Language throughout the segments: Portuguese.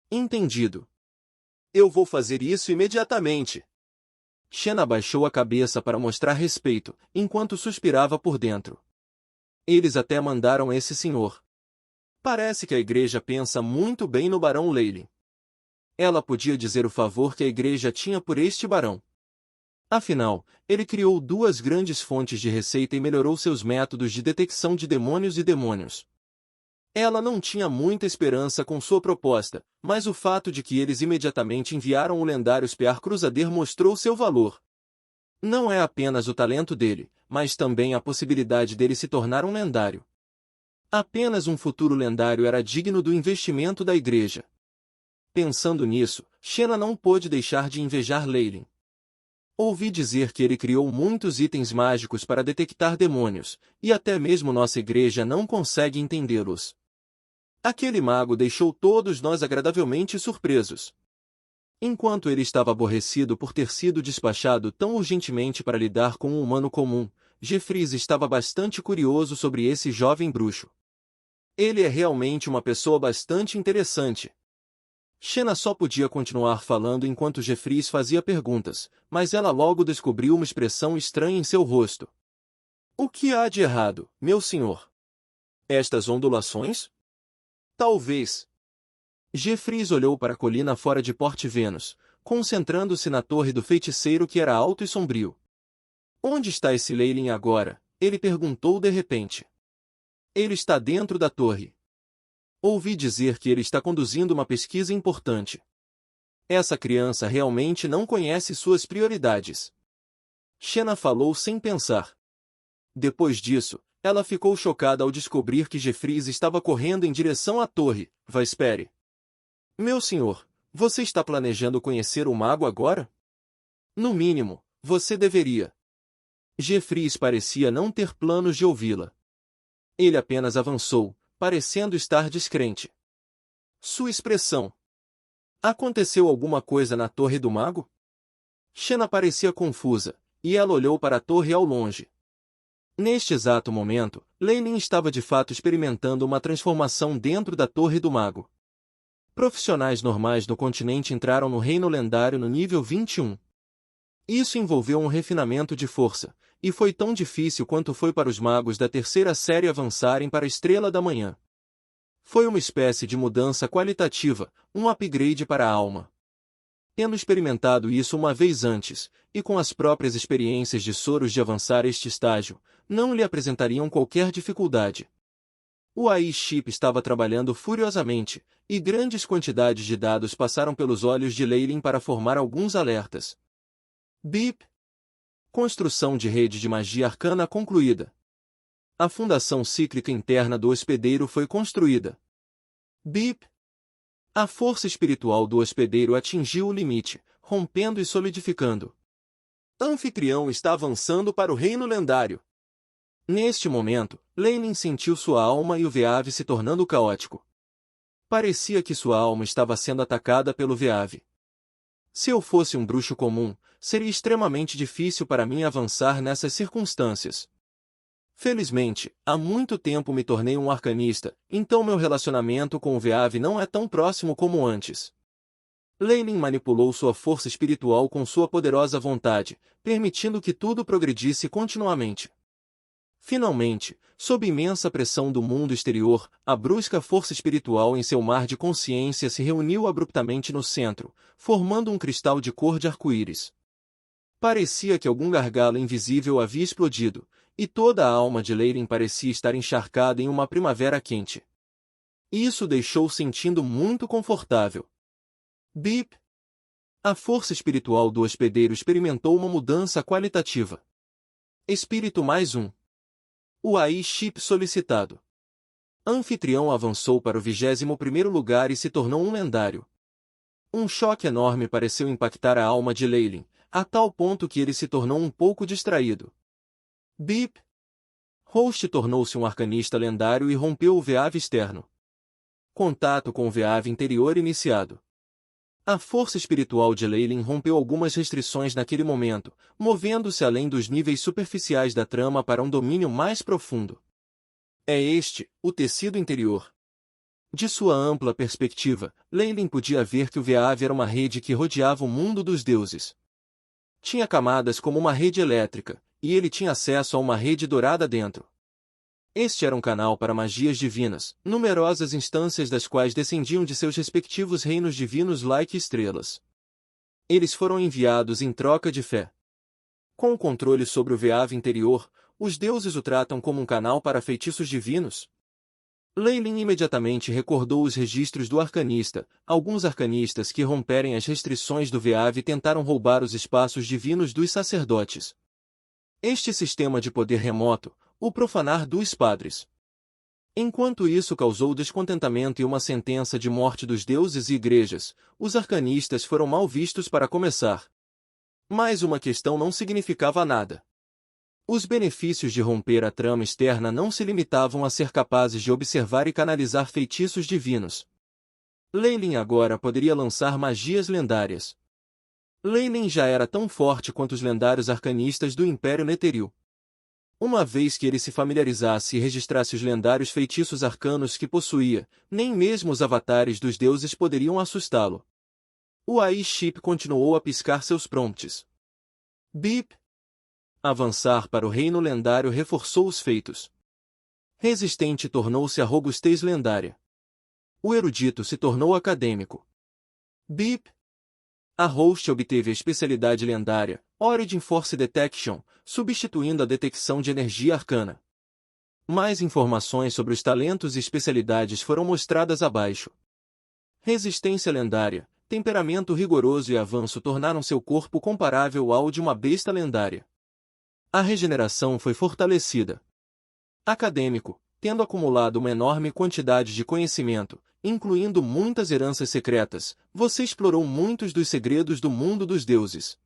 Entendido. Eu vou fazer isso imediatamente. Shen abaixou a cabeça para mostrar respeito, enquanto suspirava por dentro. Eles até mandaram esse senhor. Parece que a igreja pensa muito bem no barão Leyland. Ela podia dizer o favor que a igreja tinha por este barão. Afinal, ele criou duas grandes fontes de receita e melhorou seus métodos de detecção de demônios e demônios. Ela não tinha muita esperança com sua proposta, mas o fato de que eles imediatamente enviaram o lendário Spear Crusader mostrou seu valor. Não é apenas o talento dele, mas também a possibilidade dele se tornar um lendário. Apenas um futuro lendário era digno do investimento da igreja. Pensando nisso, Shena não pôde deixar de invejar Leyland. Ouvi dizer que ele criou muitos itens mágicos para detectar demônios, e até mesmo nossa igreja não consegue entendê-los. Aquele mago deixou todos nós agradavelmente surpresos. Enquanto ele estava aborrecido por ter sido despachado tão urgentemente para lidar com um humano comum, Jeffries estava bastante curioso sobre esse jovem bruxo. Ele é realmente uma pessoa bastante interessante. Shena só podia continuar falando enquanto Jeffries fazia perguntas, mas ela logo descobriu uma expressão estranha em seu rosto. O que há de errado, meu senhor? Estas ondulações? Talvez. Jeffries olhou para a colina fora de Port Venus, concentrando-se na torre do feiticeiro que era alto e sombrio. Onde está esse Leyland agora? Ele perguntou de repente. Ele está dentro da torre. Ouvi dizer que ele está conduzindo uma pesquisa importante. Essa criança realmente não conhece suas prioridades. Shena falou sem pensar. Depois disso, ela ficou chocada ao descobrir que Jeffries estava correndo em direção à torre. Vá, espere. Meu senhor, você está planejando conhecer o mago agora? No mínimo, você deveria. Jeffries parecia não ter planos de ouvi-la. Ele apenas avançou, parecendo estar descrente. Sua expressão. Aconteceu alguma coisa na torre do mago? Shena parecia confusa, e ela olhou para a torre ao longe. Neste exato momento, Leyland estava de fato experimentando uma transformação dentro da torre do mago. Profissionais normais do continente entraram no reino lendário no nível 21. Isso envolveu um refinamento de força, e foi tão difícil quanto foi para os magos da terceira série avançarem para a Estrela da Manhã. Foi uma espécie de mudança qualitativa, um upgrade para a alma. Tendo experimentado isso uma vez antes, e com as próprias experiências de Soros de avançar este estágio, não lhe apresentariam qualquer dificuldade. O AI Chip estava trabalhando furiosamente, e grandes quantidades de dados passaram pelos olhos de Leyland para formar alguns alertas. BIP. Construção de rede de magia arcana concluída. A fundação cíclica interna do hospedeiro foi construída. BIP. A força espiritual do hospedeiro atingiu o limite, rompendo e solidificando. Anfitrião está avançando para o reino lendário. Neste momento, Leyland sentiu sua alma e o Veave se tornando caótico. Parecia que sua alma estava sendo atacada pelo Veave. Se eu fosse um bruxo comum, seria extremamente difícil para mim avançar nessas circunstâncias. Felizmente, há muito tempo me tornei um arcanista, então meu relacionamento com o Veave não é tão próximo como antes. Leyland manipulou sua força espiritual com sua poderosa vontade, permitindo que tudo progredisse continuamente. Finalmente, sob imensa pressão do mundo exterior, a brusca força espiritual em seu mar de consciência se reuniu abruptamente no centro, formando um cristal de cor de arco-íris. Parecia que algum gargalo invisível havia explodido, e toda a alma de Leyland parecia estar encharcada em uma primavera quente. Isso o deixou sentindo muito confortável. Bip! A força espiritual do hospedeiro experimentou uma mudança qualitativa. Espírito mais um. O AI Chip solicitado. Anfitrião avançou para o 21º lugar e se tornou um lendário. Um choque enorme pareceu impactar a alma de Leyland, a tal ponto que ele se tornou um pouco distraído. Bip! Host tornou-se um arcanista lendário e rompeu o Veave externo. Contato com o Veave interior iniciado. A força espiritual de Leyland rompeu algumas restrições naquele momento, movendo-se além dos níveis superficiais da trama para um domínio mais profundo. É este, o tecido interior. De sua ampla perspectiva, Leilin podia ver que o Veave era uma rede que rodeava o mundo dos deuses. Tinha camadas como uma rede elétrica, e ele tinha acesso a uma rede dourada dentro. Este era um canal para magias divinas, numerosas instâncias das quais descendiam de seus respectivos reinos divinos like estrelas. Eles foram enviados em troca de fé. Com o controle sobre o Veave interior, os deuses o tratam como um canal para feitiços divinos. Leilin imediatamente recordou os registros do arcanista. Alguns arcanistas que romperem as restrições do Veave tentaram roubar os espaços divinos dos sacerdotes. Este sistema de poder remoto, o profanar dos padres. Enquanto isso causou descontentamento e uma sentença de morte dos deuses e igrejas, os arcanistas foram mal vistos para começar. Mas uma questão não significava nada. Os benefícios de romper a trama externa não se limitavam a ser capazes de observar e canalizar feitiços divinos. Leilin agora poderia lançar magias lendárias. Leilin já era tão forte quanto os lendários arcanistas do Império Netheril. Uma vez que ele se familiarizasse e registrasse os lendários feitiços arcanos que possuía, nem mesmo os avatares dos deuses poderiam assustá-lo. O AI-chip continuou a piscar seus prompts. Bip! Avançar para o reino lendário reforçou os feitos. Resistente tornou-se a robustez lendária. O erudito se tornou acadêmico. Bip! A host obteve a especialidade lendária, Origin Force Detection, substituindo a detecção de energia arcana. Mais informações sobre os talentos e especialidades foram mostradas abaixo. Resistência lendária, temperamento rigoroso e avanço tornaram seu corpo comparável ao de uma besta lendária. A regeneração foi fortalecida. Acadêmico, tendo acumulado uma enorme quantidade de conhecimento, incluindo muitas heranças secretas, você explorou muitos dos segredos do mundo dos deuses.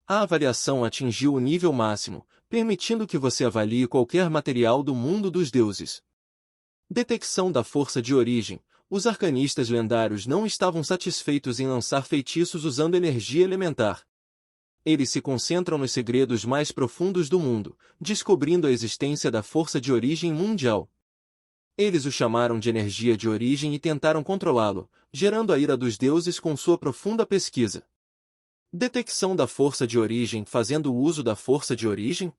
A avaliação atingiu o nível máximo, permitindo que você avalie qualquer material do mundo dos deuses. Detecção da força de origem. Os arcanistas lendários não estavam satisfeitos em lançar feitiços usando energia elementar. Eles se concentram nos segredos mais profundos do mundo, descobrindo a existência da força de origem mundial. Eles o chamaram de energia de origem e tentaram controlá-lo, gerando a ira dos deuses com sua profunda pesquisa. Detecção da força de origem fazendo uso da força de origem?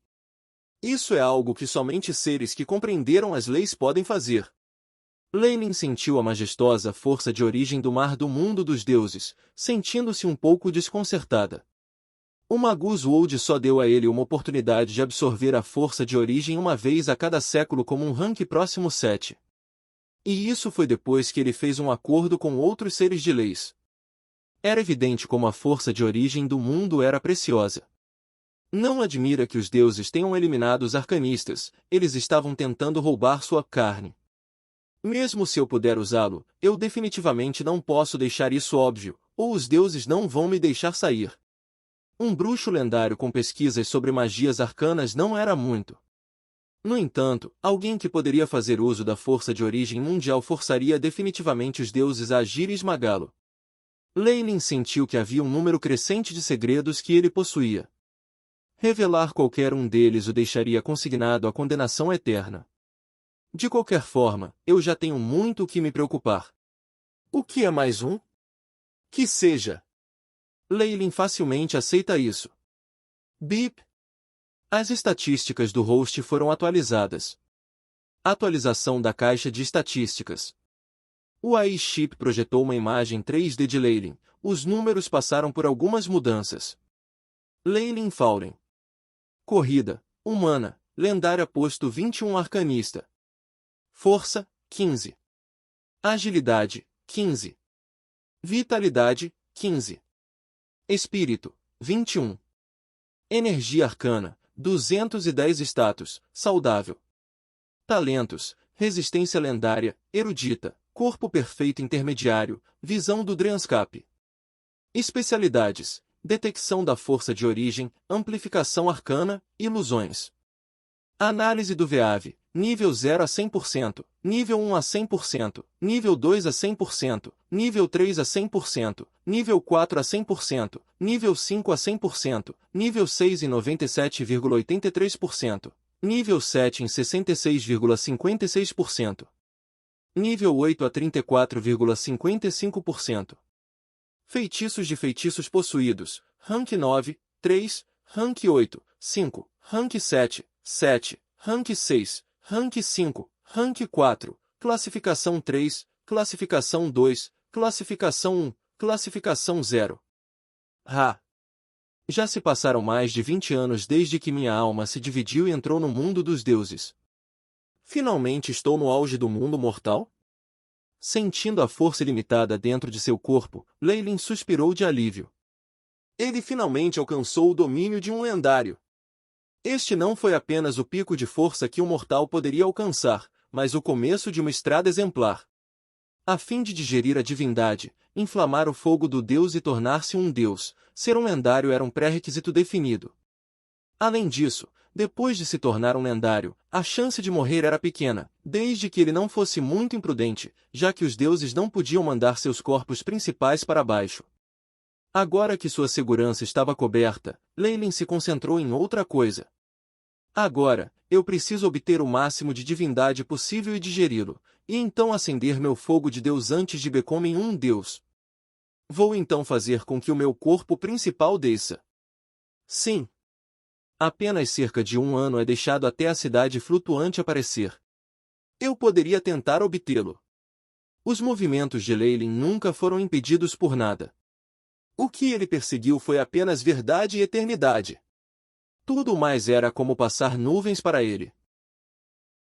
Isso é algo que somente seres que compreenderam as leis podem fazer. Leilin sentiu a majestosa força de origem do mar do mundo dos deuses, sentindo-se um pouco desconcertada. O Magus World só deu a ele uma oportunidade de absorver a força de origem uma vez a cada século como um rank próximo 7. E isso foi depois que ele fez um acordo com outros seres de leis. Era evidente como a força de origem do mundo era preciosa. Não admira que os deuses tenham eliminado os arcanistas, eles estavam tentando roubar sua carne. Mesmo se eu puder usá-lo, eu definitivamente não posso deixar isso óbvio, ou os deuses não vão me deixar sair. Um bruxo lendário com pesquisas sobre magias arcanas não era muito. No entanto, alguém que poderia fazer uso da força de origem mundial forçaria definitivamente os deuses a agir e esmagá-lo. Leilin sentiu que havia um número crescente de segredos que ele possuía. Revelar qualquer um deles o deixaria consignado à condenação eterna. De qualquer forma, eu já tenho muito o que me preocupar. O que é mais um? Que seja. Leilin facilmente aceita isso. Bip. As estatísticas do host foram atualizadas. Atualização da caixa de estatísticas. O AI-chip projetou uma imagem 3D de Leilin. Os números passaram por algumas mudanças. Leilin Fauren. Corrida, humana, lendária posto 21 arcanista. Força, 15. Agilidade, 15. Vitalidade, 15. Espírito, 21. Energia arcana, 210 status, saudável. Talentos, resistência lendária, erudita, corpo perfeito intermediário, visão do Dreanscape. Especialidades, detecção da força de origem, amplificação arcana, ilusões. Análise do Veave, nível 0 a 100%, nível 1 a 100%, nível 2 a 100%, nível 3 a 100%, nível 4 a 100%, nível 5 a 100%, nível 6 em 97,83%, nível 7 em 66,56%. Nível 8 a 34,55%. Feitiços de feitiços possuídos. Rank 9, 3, Rank 8, 5, Rank 7, 7, Rank 6, Rank 5, Rank 4, Classificação 3, Classificação 2, Classificação 1, Classificação 0. Já se passaram mais de 20 anos desde que minha alma se dividiu e entrou no mundo dos deuses. Finalmente estou no auge do mundo mortal? Sentindo a força ilimitada dentro de seu corpo, Leylin suspirou de alívio. Ele finalmente alcançou o domínio de um lendário. Este não foi apenas o pico de força que um mortal poderia alcançar, mas o começo de uma estrada exemplar. A fim de digerir a divindade, inflamar o fogo do deus e tornar-se um deus, ser um lendário era um pré-requisito definido. Além disso, depois de se tornar um lendário, a chance de morrer era pequena, desde que ele não fosse muito imprudente, já que os deuses não podiam mandar seus corpos principais para baixo. Agora que sua segurança estava coberta, Leylin se concentrou em outra coisa. Agora, eu preciso obter o máximo de divindade possível e digeri-lo, e então acender meu fogo de Deus antes de become um Deus. Vou então fazer com que o meu corpo principal desça. Sim. Apenas cerca de 1 ano é deixado até a cidade flutuante aparecer. Eu poderia tentar obtê-lo. Os movimentos de Leylin nunca foram impedidos por nada. O que ele perseguiu foi apenas verdade e eternidade. Tudo mais era como passar nuvens para ele.